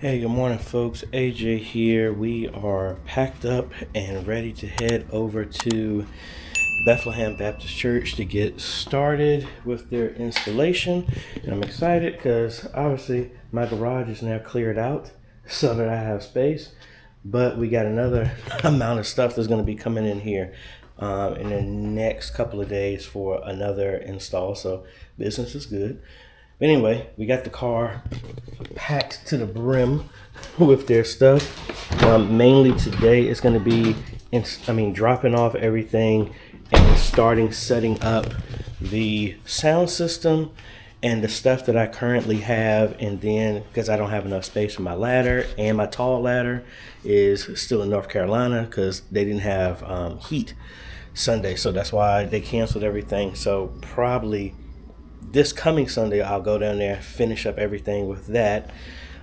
Hey, good morning, folks. AJ here. We are packed up and ready to head over to Bethlehem Baptist Church to get started with their installation. And I'm excited because obviously my garage is now cleared out so that I have space. But we got another amount of stuff that's going to be coming in here in the next couple of days for another install. So business is good. Anyway, we got the car packed to the brim with their stuff. Mainly today is going to be, dropping off everything and starting setting up the sound system and the stuff that I currently have. And then, because I don't have enough space for my ladder, and my tall ladder is still in North Carolina because they didn't have heat Sunday. So that's why they canceled everything. So probably this coming Sunday, I'll go down there, finish up everything with that.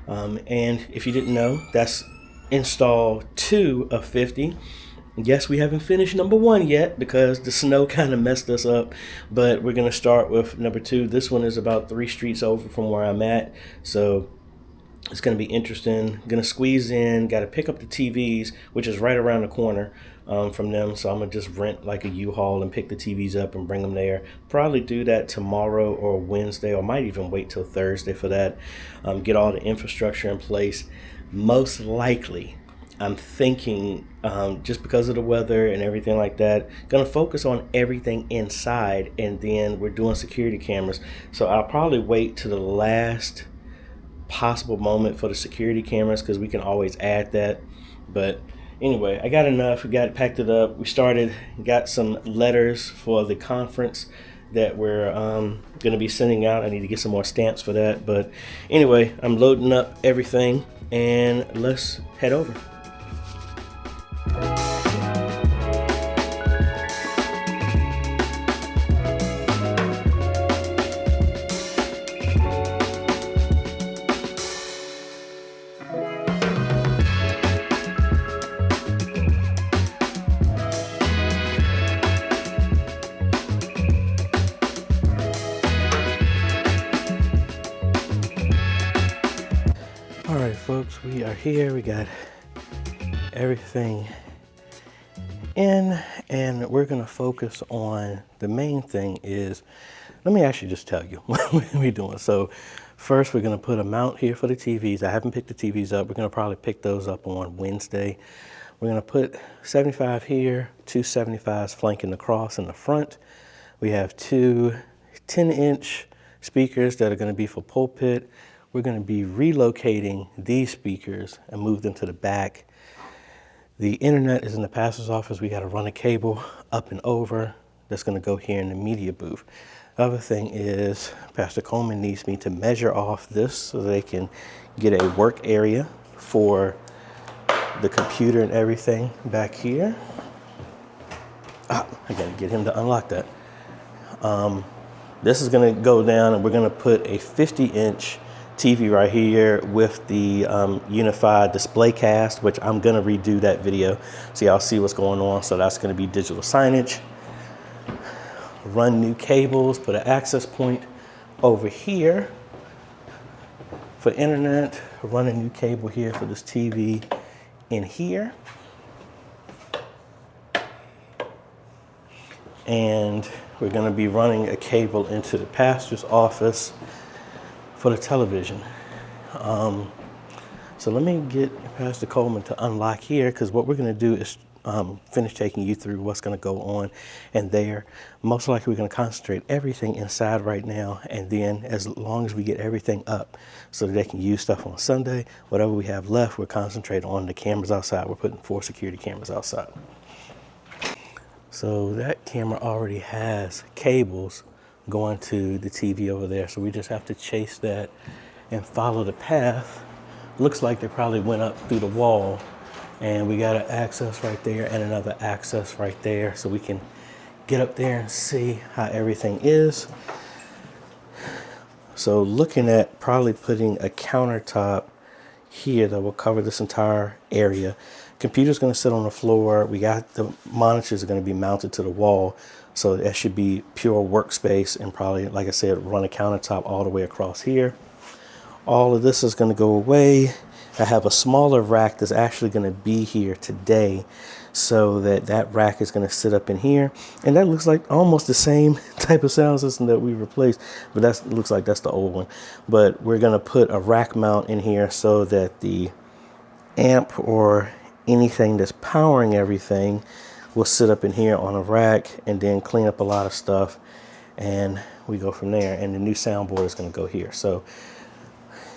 And if you didn't know, that's install 2 of 50. Yes, we haven't finished number 1 yet because the snow kind of messed us up, but we're going to start with number 2. This one is about 3 streets over from where I'm at, so it's going to be interesting. Going to squeeze in, got to pick up the TVs, which is right around the corner from them. So I'm going to just rent like a U-Haul and pick the TVs up and bring them there. Probably do that tomorrow or Wednesday, or might even wait till Thursday for that. Get all the infrastructure in place. Most likely, I'm thinking, just because of the weather and everything like that, going to focus on everything inside, and then we're doing security cameras. So I'll probably wait to the last possible moment for the security cameras because we can always add that. But anyway, I got enough. We got packed it up. We started, got some letters for the conference that we're going to be sending out. I need to get some more stamps for that. But anyway, I'm loading up everything and let's head over. All right, folks, we are here. We got everything in, and we're going to focus on the main thing is, let me actually just tell you what we're doing. So first, we're going to put a mount here for the TVs. I haven't picked the TVs up. We're going to probably pick those up on Wednesday. We're going to put 75 here, 2 75s flanking across in the front. We have 2 10-inch speakers that are going to be for pulpit. We're going to be relocating these speakers and move them to the back. The internet is in the pastor's office. We got to run a cable up and over. That's going to go here in the media booth. The other thing is Pastor Coleman needs me to measure off this so they can get a work area for the computer and everything back here. I got to get him to unlock that. This is going to go down, and we're going to put a 50-inch TV right here with the unified display cast, which I'm going to redo that video so y'all see what's going on. So that's going to be digital signage. Run new cables, put an access point over here for internet. Run a new cable here for this TV in here. And we're going to be running a cable into the pastor's office for the television. So let me get Pastor Coleman to unlock here, because what we're going to do is finish taking you through what's going to go on in there. Most likely we're going to concentrate everything inside right now, and then as long as we get everything up so that they can use stuff on Sunday, whatever we have left, we're concentrating on the cameras outside. We're putting 4 security cameras outside. So that camera already has cables going to the TV over there, so we just have to chase that and follow the path. Looks like they probably went up through the wall, and we got an access right there and another access right there, so we can get up there and see how everything is. So looking at probably putting a countertop here that will cover this entire area. Computer's going to sit on the floor. We got the monitors are going to be mounted to the wall, so that should be pure workspace, and probably, like I said, run a countertop all the way across here. All of this is going to go away. I have a smaller rack that's actually going to be here today, so that rack is going to sit up in here, and that looks like almost the same type of sound system that we replaced, but that looks like that's the old one. But we're going to put a rack mount in here so that the amp or anything that's powering everything will sit up in here on a rack, and then clean up a lot of stuff, and we go from there. And the new soundboard is going to go here. So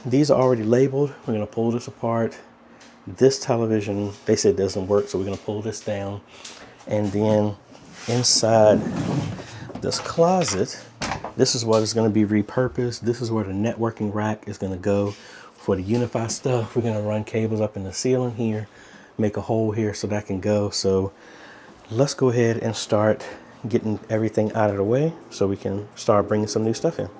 these are already labeled. We're going to pull this apart. This television, they said, doesn't work, so we're going to pull this down. And then inside this closet, this is what is going to be repurposed. This is where the networking rack is going to go for the Unify stuff. We're going to run cables up in the ceiling here, make a hole here so that can go. So let's go ahead and start getting everything out of the way so we can start bringing some new stuff in.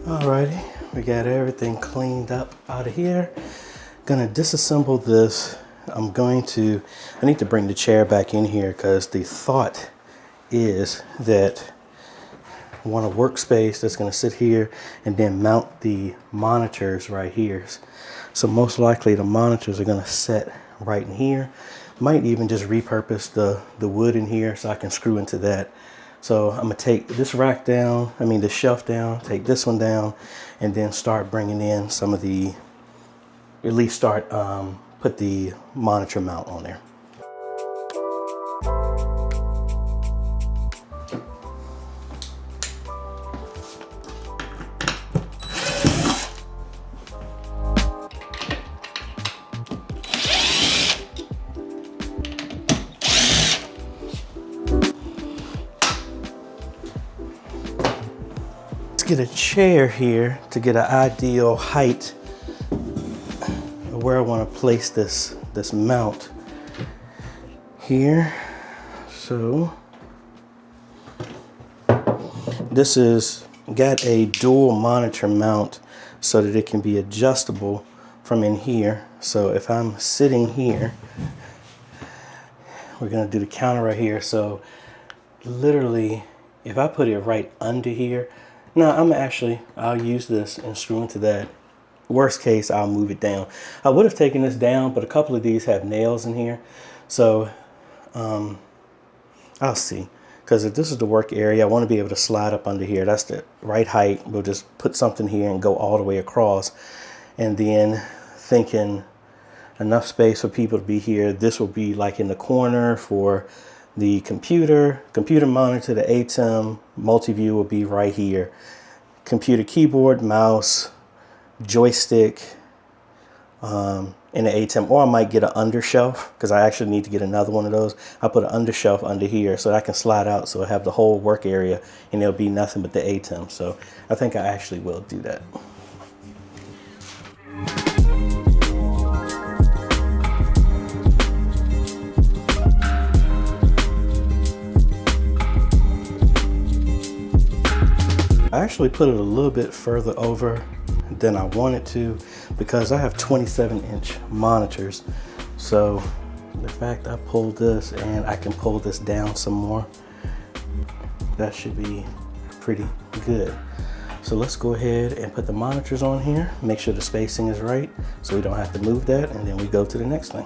Alrighty, we got everything cleaned up out of here. Gonna disassemble this. I need to bring the chair back in here because the thought is that I want a workspace that's gonna sit here and then mount the monitors right here. So most likely the monitors are gonna sit right in here. Might even just repurpose the wood in here so I can screw into that. So I'm gonna take this rack down, this shelf down, take this one down, and then start bringing in some of the, at least start, put the monitor mount on there. Get a chair here to get an ideal height of where I want to place this mount here. So this is got a dual monitor mount so that it can be adjustable from in here. So if I'm sitting here, we're going to do the counter right here. So literally, if I put it right under here, I'll use this and screw into that. Worst case, I'll move it down. I would have taken this down, but a couple of these have nails in here. So I'll see. Because if this is the work area, I want to be able to slide up under here. That's the right height. We'll just put something here and go all the way across. And then thinking enough space for people to be here. This will be like in the corner for the computer monitor, the ATEM, multi-view will be right here. Computer keyboard, mouse, joystick, in the ATEM, or I might get an undershelf because I actually need to get another one of those. I put an undershelf under here so that I can slide out so I have the whole work area and there'll be nothing but the ATEM. So I think I actually will do that. I actually put it a little bit further over than I wanted to because I have 27-inch monitors. So the fact I pulled this and I can pull this down some more, that should be pretty good. So let's go ahead and put the monitors on here, make sure the spacing is right so we don't have to move that, and then we go to the next thing.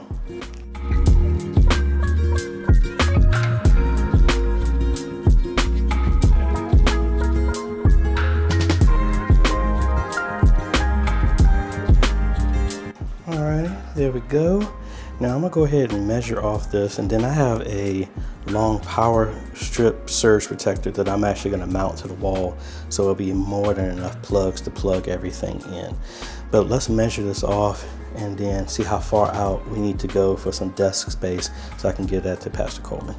There we go. Now I'm gonna go ahead and measure off this, and then I have a long power strip surge protector that I'm actually gonna mount to the wall, so it'll be more than enough plugs to plug everything in. But let's measure this off and then see how far out we need to go for some desk space so I can give that to Pastor Coleman.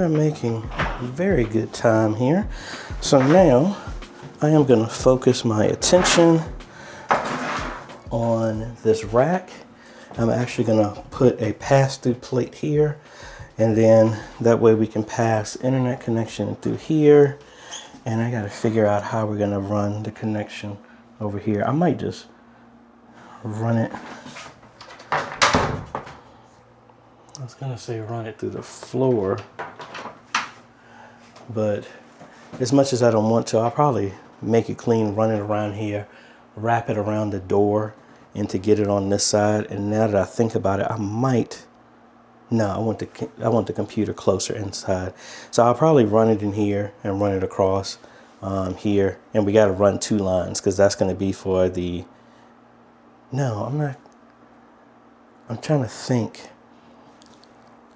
are making very good time here. So now I am going to focus my attention on this rack. I'm actually going to put a pass-through plate here, and then that way we can pass internet connection through here. And I got to figure out how we're going to run the connection over here. I might just run it. I was going to say run it through the floor, but as much as I don't want to, I'll probably make it clean, run it around here, wrap it around the door, and to get it on this side. And now that I think about it, I want the computer closer inside. So I'll probably run it in here and run it across here. And we got to run 2 lines because that's going to be for the... No, I'm trying to think.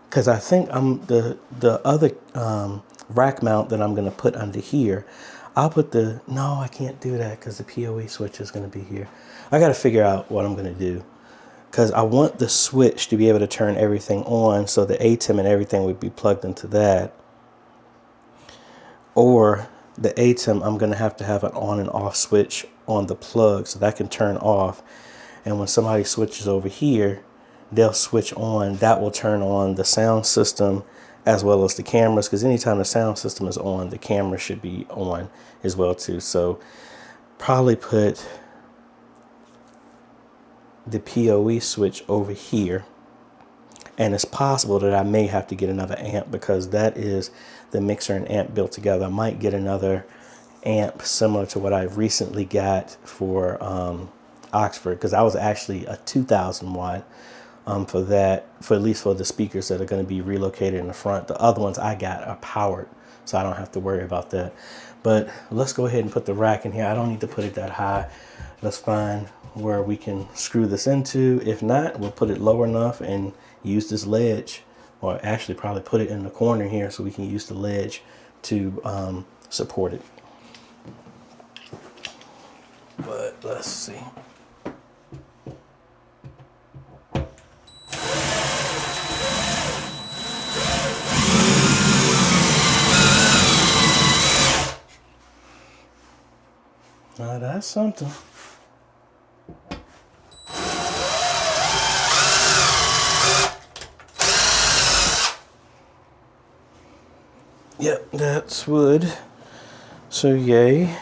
Because I think the other rack mount that I'm going to put under here, I'll put no, I can't do that because the PoE switch is going to be here. I got to figure out what I'm going to do, because I want the switch to be able to turn everything on, so the ATEM and everything would be plugged into that. Or the ATEM, I'm going to have an on and off switch on the plug so that can turn off. And when somebody switches over here, they'll switch on. That will turn on the sound system as well as the cameras, because anytime the sound system is on, the camera should be on as well too. So probably put the PoE switch over here. And it's possible that I may have to get another amp, because that is the mixer and amp built together. I might get another amp similar to what I recently got for Oxford, because I was actually a 2000 watt for that, for at least for the speakers that are going to be relocated in the front. The other ones I got are powered, so I don't have to worry about that. But let's go ahead and put the rack in here. I don't need to put it that high. Let's find where we can screw this into. If not, we'll put it low enough and use this ledge, or actually probably put it in the corner here so we can use the ledge to support it. But let's see. Now that's something. Yep, that's wood. So yay,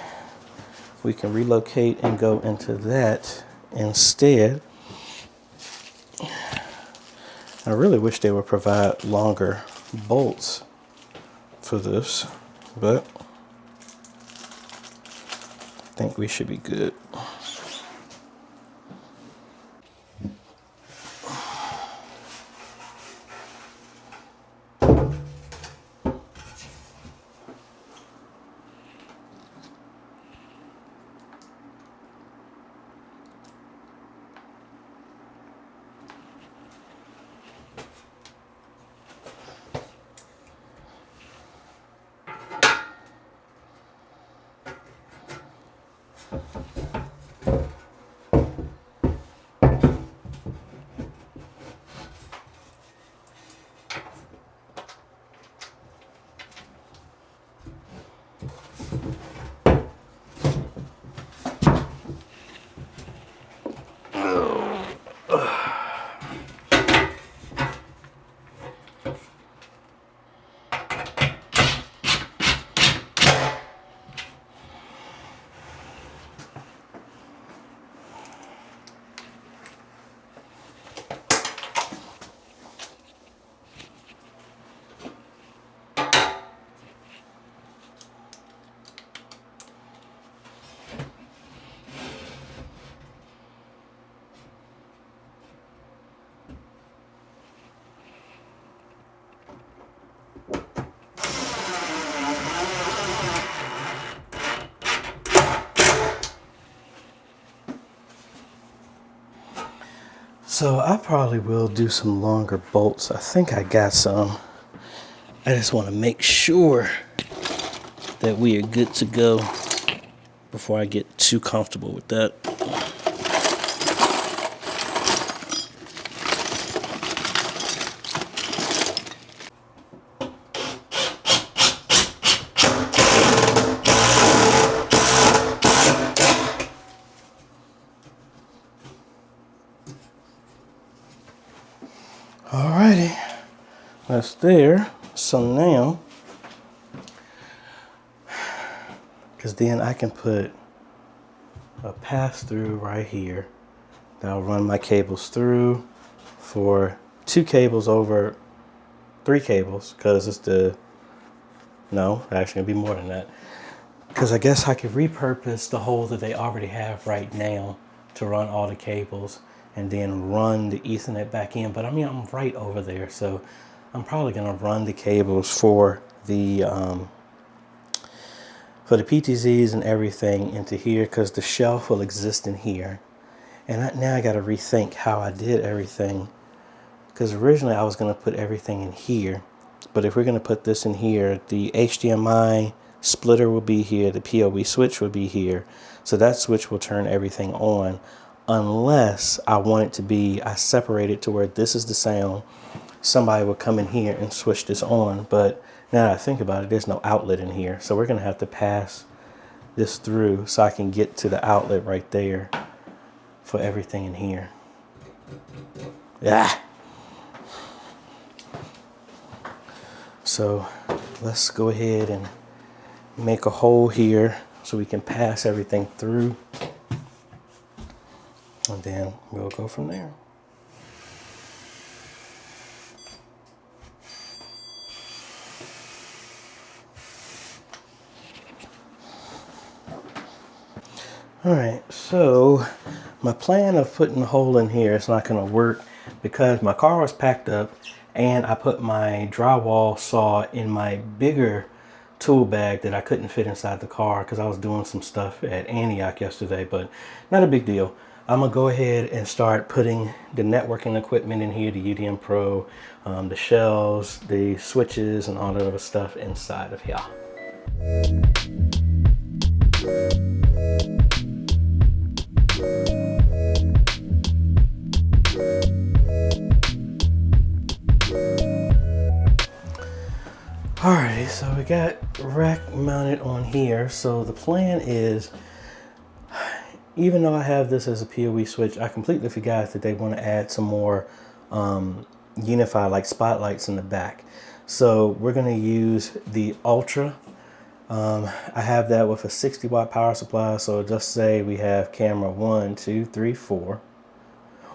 we can relocate and go into that instead. I really wish they would provide longer bolts for this, but I think we should be good. So I probably will do some longer bolts. I think I got some. I just want to make sure that we are good to go before I get too comfortable with that. Alrighty, that's there. So now, because then I can put a pass through right here that'll run my cables through for 2 cables over 3 cables, because it's no, actually it'll be more than that. Because I guess I could repurpose the hole that they already have right now to run all the cables and then run the Ethernet back in. But I mean, I'm right over there, so I'm probably gonna run the cables for the PTZs and everything into here, because the shelf will exist in here. And now I got to rethink how I did everything, because originally I was going to put everything in here, but if we're going to put this in here, the HDMI splitter will be here, the PoE switch will be here, so that switch will turn everything on, unless I want it to be, I separate it to where this is the sound, somebody will come in here and switch this on. But now that I think about it, there's no outlet in here, so we're going to have to pass this through so I can get to the outlet right there for everything in here. Yeah. So let's go ahead and make a hole here so we can pass everything through, and then we'll go from there. All right, so my plan of putting a hole in here is not going to work because my car was packed up and I put my drywall saw in my bigger tool bag that I couldn't fit inside the car because I was doing some stuff at Antioch yesterday, but not a big deal. I'm gonna go ahead and start putting the networking equipment in here, the UDM Pro, the shelves, the switches, and all that other stuff inside of here. Alright, so we got rack mounted on here. So the plan is, even though I have this as a PoE switch, I completely forgot that they want to add some more unified like spotlights in the back. So we're going to use the Ultra. I have that with a 60 watt power supply. So just say we have camera 1, 2, 3, 4.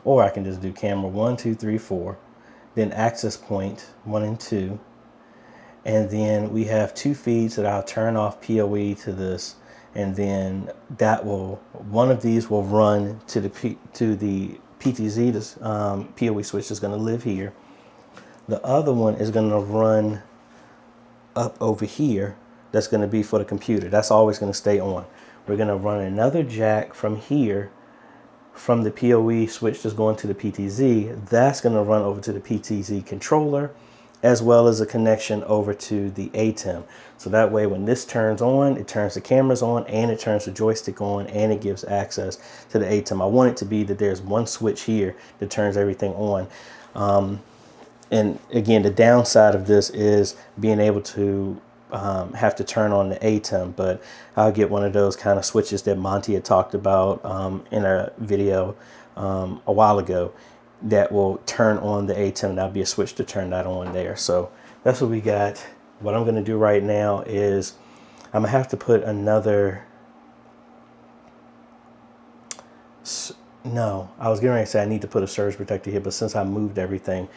Or I can just do camera 1, 2, 3, 4. Then access point 1 and 2. And then we have 2 feeds that I'll turn off PoE to this, and then that will, one of these will run to the PTZ. This PoE switch is going to live here. The other one is going to run up over here. That's going to be for the computer. That's always going to stay on. We're going to run another jack from here, from the PoE switch that's going to the PTZ. That's going to run over to the PTZ controller, as well as a connection over to the ATEM. So that way when this turns on, it turns the cameras on and it turns the joystick on and it gives access to the ATEM. I want it to be that there's one switch here that turns everything on. And again, the downside of this is being able to have to turn on the ATEM, but I'll get one of those kind of switches that Monty had talked about in a video a while ago, that will turn on the ATEM. That'll be a switch to turn that on there. So that's what we got. What I'm going to do right now is I'm going to have to put another, no, I was getting ready to say I need to put a surge protector here, but since I moved everything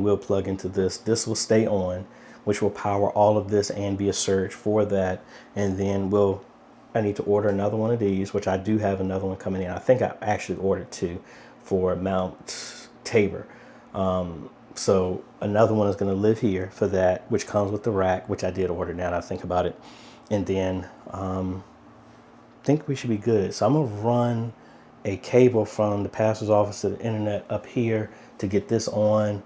will plug into this. This will stay on, which will power all of this and be a surge for that. And then I need to order another one of these, which I do have another one coming in. I think I actually ordered 2 for Mount Tabor. So another one is going to live here for that, which comes with the rack, which I did order now that I think about it. And then I think we should be good. So I'm going to run a cable from the pastor's office to the internet up here to get this on,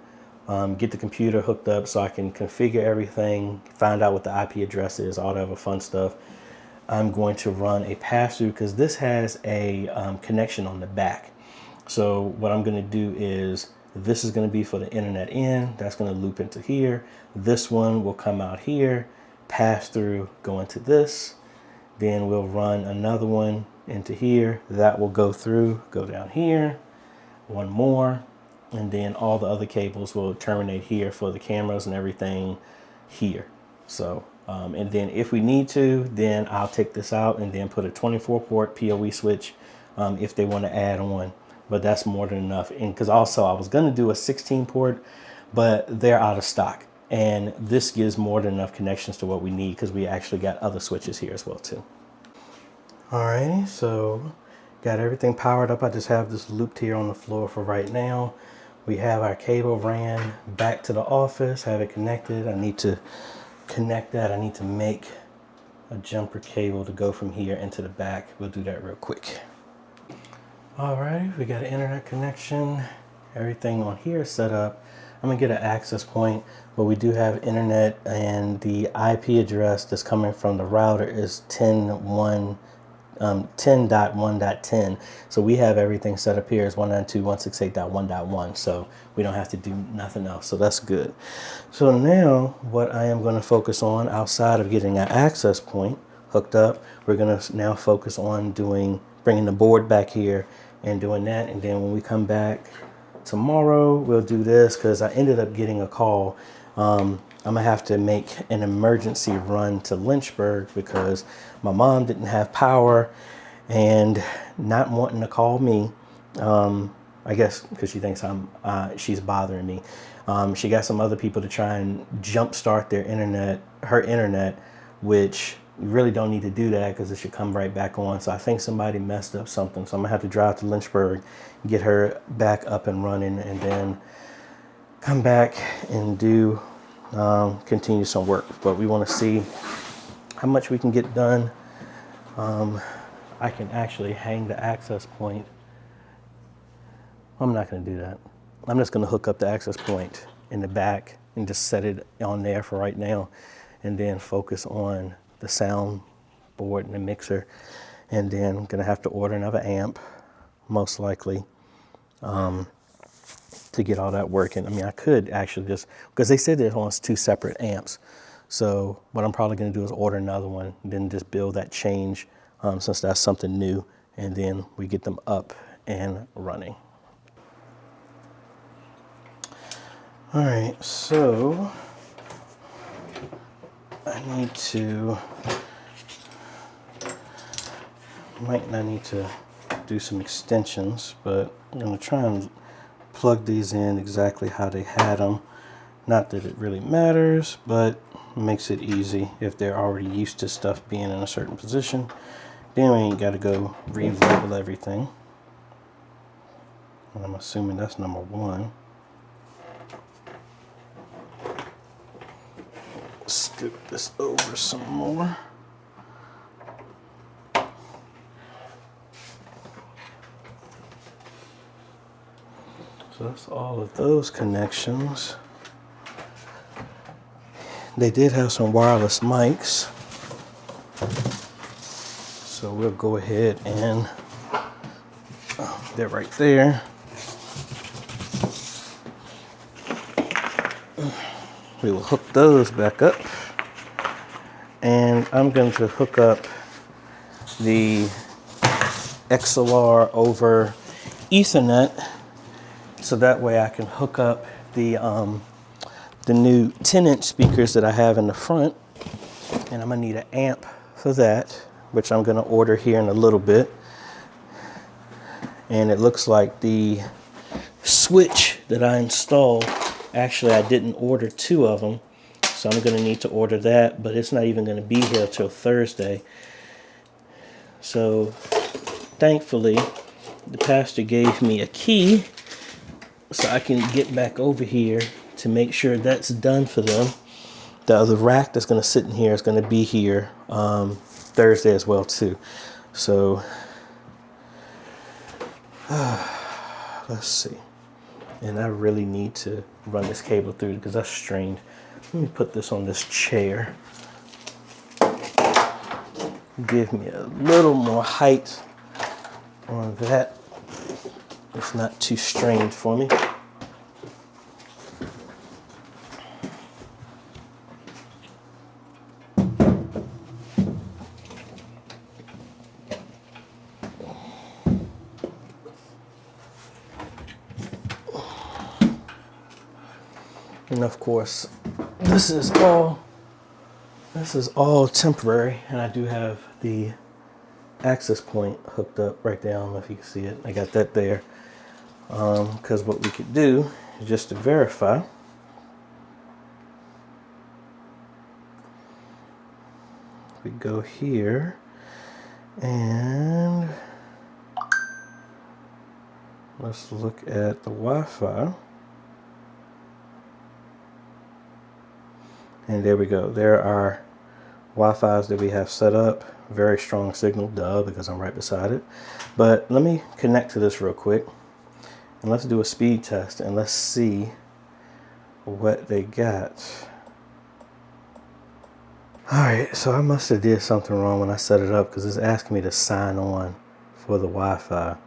get the computer hooked up so I can configure everything, find out what the IP address is, all that other fun stuff. I'm going to run a pass-through because this has a connection on the back. So what I'm going to do is, this is going to be for the internet in, that's going to loop into here. This one will come out here, pass through, go into this. Then we'll run another one into here. That will go through, go down here. One more, and then all the other cables will terminate here for the cameras and everything here. So, and then if we need to, then I'll take this out and then put a 24 port PoE switch if they want to add on, but that's more than enough. And because also I was going to do a 16 port, but they're out of stock. And this gives more than enough connections to what we need because we actually got other switches here as well too. Alrighty, so got everything powered up. I just have this looped here on the floor for right now. We have our cable ran back to the office, have it connected. I need to connect that. I need to make a jumper cable to go from here into the back. We'll do that real quick. Alright, we got an internet connection. Everything on here is set up. I'm gonna get an access point, but we do have internet, and the IP address that's coming from the router is 10.1.10. So we have everything set up here as 192.168.1.1. So we don't have to do nothing else. So that's good. So now what I am going to focus on, outside of getting an access point hooked up, we're going to now focus on bringing the board back here and doing that. And then when we come back tomorrow, we'll do this because I ended up getting a call. I'm gonna have to make an emergency run to Lynchburg because my mom didn't have power, and not wanting to call me, I guess because she thinks she's bothering me. She got some other people to try and jumpstart her internet, which you really don't need to do that because it should come right back on. So I think somebody messed up something. So I'm gonna have to drive to Lynchburg, get her back up and running, and then come back and continue some work. But we want to see how much we can get done. I can actually hang the access point. I'm not going to do that. I'm just going to hook up the access point in the back and just set it on there for right now, and then focus on the sound board and the mixer. And then I'm going to have to order another amp, most likely, to get all that working. I mean, I could actually just, because they said it wants 2 separate amps. So what I'm probably going to do is order another one, then just build that change, since that's something new, and then we get them up and running. All right, so I might not need to do some extensions, but I'm going to try and plug these in exactly how they had them. Not that it really matters, but makes it easy if they're already used to stuff being in a certain position. Then we ain't got to go re-label everything. And I'm assuming that's number 1. Scoop this over some more. So that's all of those connections. They did have some wireless mics, so we'll go ahead and they're right there. We will hook those back up, and I'm going to hook up the XLR over Ethernet, so that way I can hook up the new 10-inch speakers that I have in the front, and I'm gonna need an amp for that, which I'm gonna order here in a little bit. And it looks like the switch that I installed, actually I didn't order 2 of them, so I'm gonna need to order that, but it's not even gonna be here till Thursday. So thankfully the pastor gave me a key so I can get back over here to make sure that's done for them. The other rack that's going to sit in here is going to be here Thursday as well too. So let's see. And I really need to run this cable through because that's strained. Let me put this on this chair. Give me a little more height on that. It's not too strained for me. And of course, this is all temporary, and I do have the access point hooked up right there. I don't know if you can see it. I got that there. Because what we could do is just to verify. We go here and let's look at the Wi-Fi. And there we go. There are Wi-Fi's that we have set up. Very strong signal, duh, because I'm right beside it. But let me connect to this real quick. And let's do a speed test and let's see what they got. Alright, so I must have did something wrong when I set it up because it's asking me to sign on for the Wi-Fi,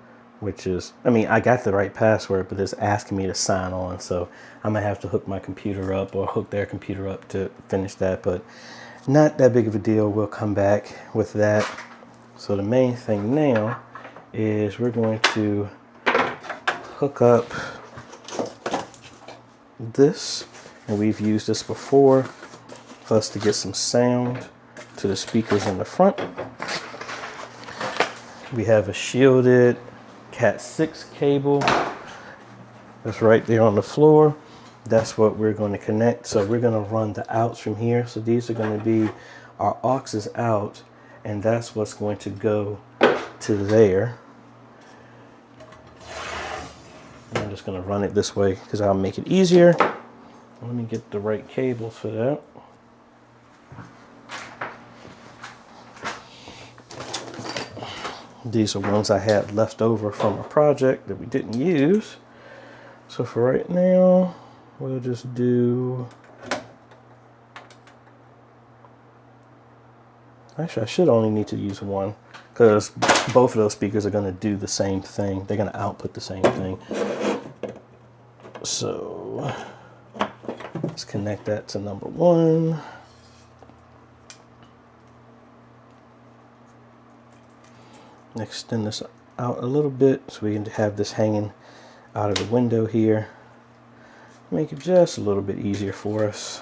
which is, I mean, I got the right password, but it's asking me to sign on. So I'm going to have to hook my computer up or hook their computer up to finish that, but not that big of a deal. We'll come back with that. So the main thing now is we're going to hook up this, and we've used this before for us to get some sound to the speakers in the front. We have a shielded Cat 6 cable that's right there on the floor. That's what we're going to connect. So we're going to run the outs from here. So these are going to be our aux out, and that's what's going to go to there. And I'm just going to run it this way because I'll make it easier. Let me get the right cable for that. These are ones I had left over from a project that we didn't use. So for right now, we'll just do, actually I should only need to use one because both of those speakers are going to do the same thing. They're going to output the same thing. So let's connect that to number one. Extend this out a little bit so we can have this hanging out of the window here. Make it just a little bit easier for us.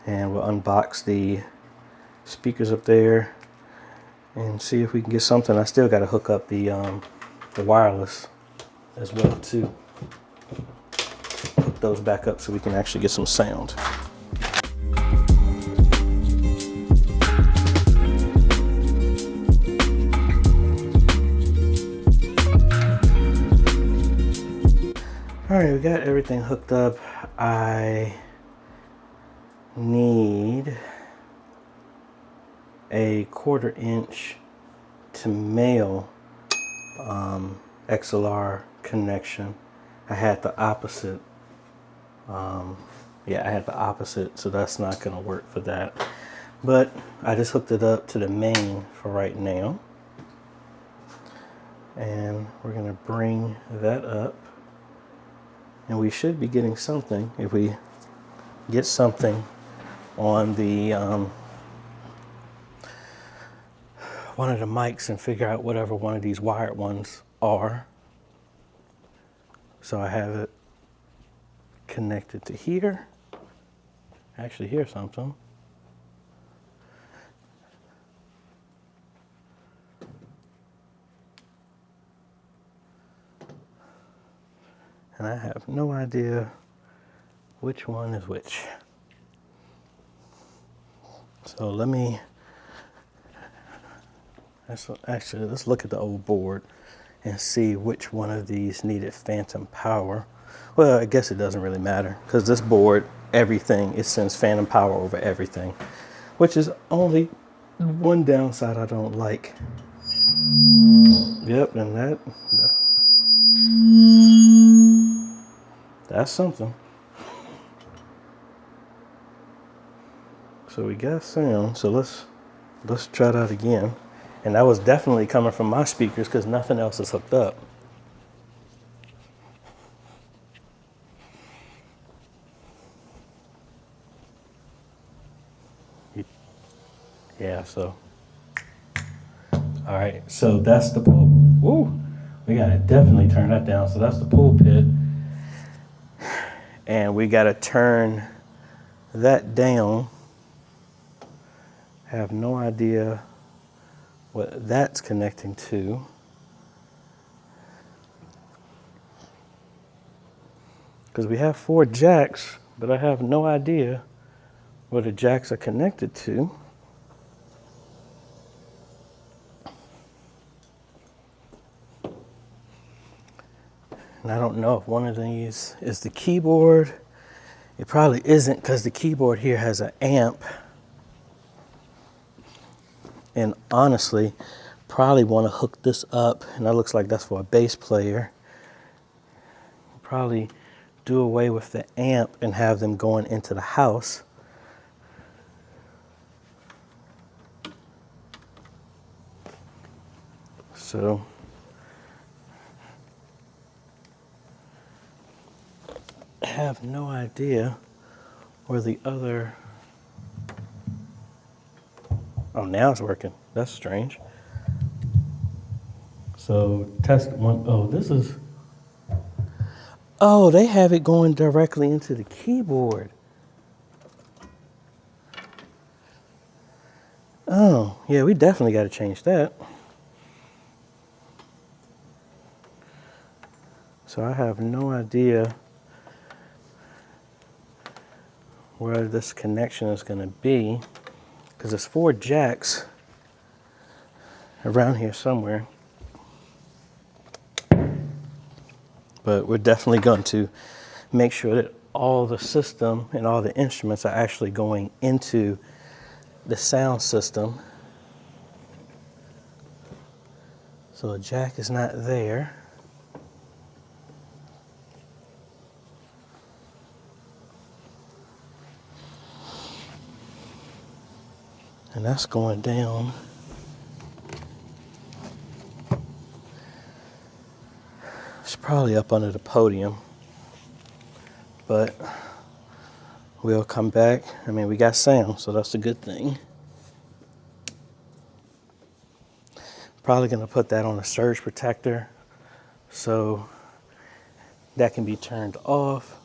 And we'll unbox the speakers up there and see if we can get something. I still got to hook up the wireless as well too. Hook those back up so we can actually get some sound. Alright, we got everything hooked up. I need a 1/4 inch to male XLR connection. I had the opposite. Yeah, I had the opposite, so that's not going to work for that. But I just hooked it up to the main for right now. And we're going to bring that up. And we should be getting something if we get something on the one of the mics and figure out whatever one of these wired ones are. So I have it connected to here. I actually hear something. And I have no idea which one is which. So let's look at the old board and see which one of these needed phantom power. Well, I guess it doesn't really matter because this board, it sends phantom power over everything, which is only one downside I don't like. Yep, and that's something. So we got sound. So let's try that again. And that was definitely coming from my speakers because nothing else is hooked up. Yeah, so. All right, so that's the problem. Woo! We gotta definitely turn that down. So that's the pulpit. And we gotta turn that down. Have no idea what that's connecting to. Because we have 4 jacks, but I have no idea where the jacks are connected to. And I don't know if one of these is the keyboard. It probably isn't, because the keyboard here has an amp. And honestly, probably want to hook this up, and that looks like that's for a bass player. Probably do away with the amp and have them going into the house. So I have no idea where the other... Oh, now it's working. That's strange. So test one. Oh, this is... Oh, they have it going directly into the keyboard. Oh, yeah, we definitely got to change that. So I have no idea where this connection is going to be, because there's 4 jacks around here somewhere. But we're definitely going to make sure that all the system and all the instruments are actually going into the sound system. So a jack is not there. And that's going down. It's probably up under the podium, but we'll come back. I mean, we got sound, so that's a good thing. Probably gonna put that on a surge protector so that can be turned off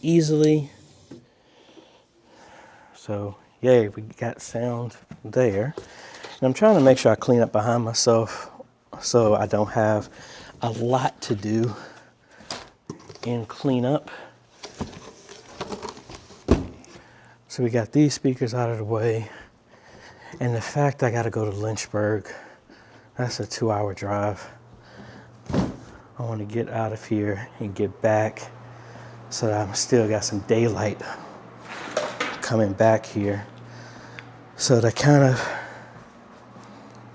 easily. So yay, we got sound there. And I'm trying to make sure I clean up behind myself so I don't have a lot to do in cleanup. So we got these speakers out of the way. And the fact I gotta go to Lynchburg, that's a 2-hour drive. I wanna get out of here and get back so that I'm still got some daylight coming back here. So that kind of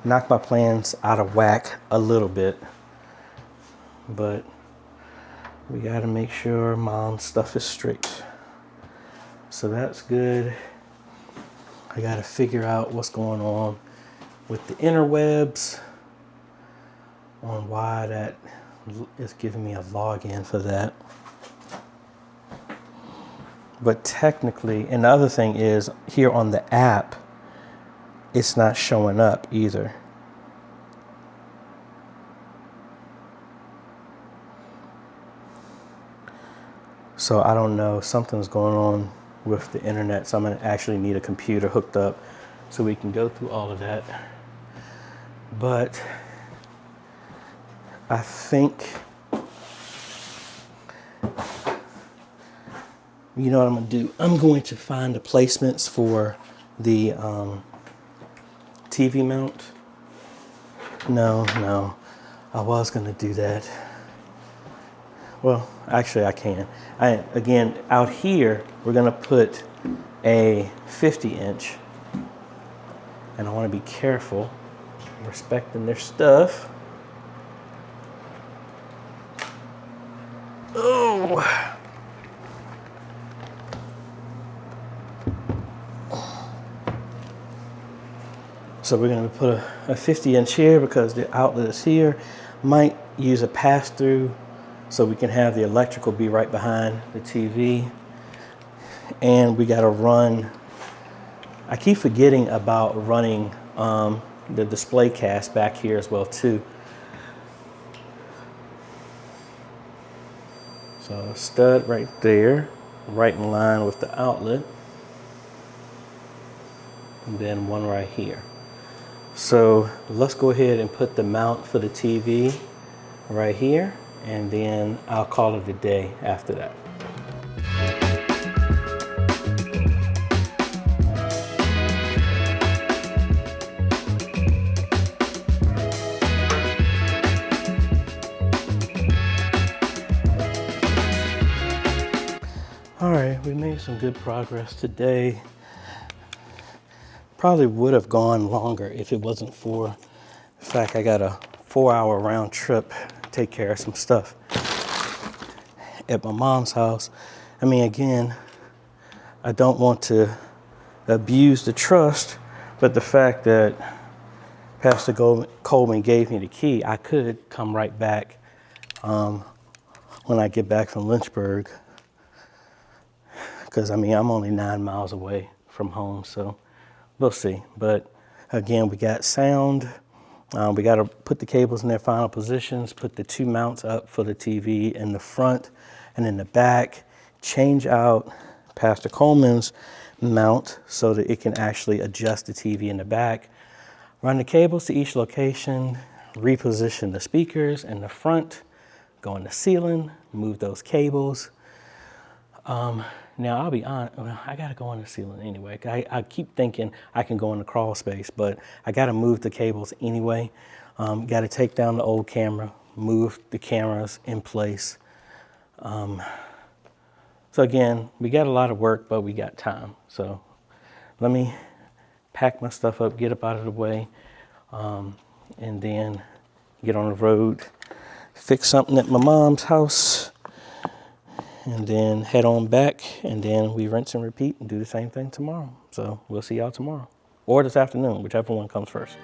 knocked my plans out of whack a little bit. But we gotta make sure mom's stuff is straight. So that's good. I gotta figure out what's going on with the interwebs, on why that is giving me a login for that. But technically, and the other thing is, here on the app, it's not showing up either. So I don't know, something's going on with the internet, so I'm gonna actually need a computer hooked up so we can go through all of that. But I think, you know what I'm gonna do? I'm going to find the placements for the TV mount. No, I was gonna do that. Well, actually I can. Again, out here, we're gonna put a 50-inch, and I wanna be careful, respecting their stuff. Oh. So we're gonna put a 50-inch here because the outlet is here. Might use a pass-through so we can have the electrical be right behind the TV. And we gotta run, I keep forgetting about running the display cast back here as well too. So stud right there, right in line with the outlet. And then one right here. So let's go ahead and put the mount for the TV right here, and then I'll call it a day after that. All right, we made some good progress today. Probably would have gone longer if it wasn't for the fact I got a 4-hour round trip to take care of some stuff at my mom's house. I mean, again, I don't want to abuse the trust, but the fact that Pastor Coleman gave me the key, I could come right back when I get back from Lynchburg. Because, I mean, I'm only 9 miles away from home, so we'll see. But again, we got sound. We got to put the cables in their final positions, put the 2 mounts up for the TV in the front and in the back, change out Pastor Coleman's mount so that it can actually adjust the TV in the back, run the cables to each location, reposition the speakers in the front, go in the ceiling, move those cables. Now, I'll be honest, I got to go in the ceiling anyway. I keep thinking I can go in the crawl space, but I got to move the cables anyway. Got to take down the old camera, move the cameras in place. So again, we got a lot of work, but we got time. So let me pack my stuff up, get up out of the way, and then get on the road, fix something at my mom's house, and then head on back, and then we rinse and repeat and do the same thing tomorrow. So we'll see y'all tomorrow, or this afternoon, whichever one comes first.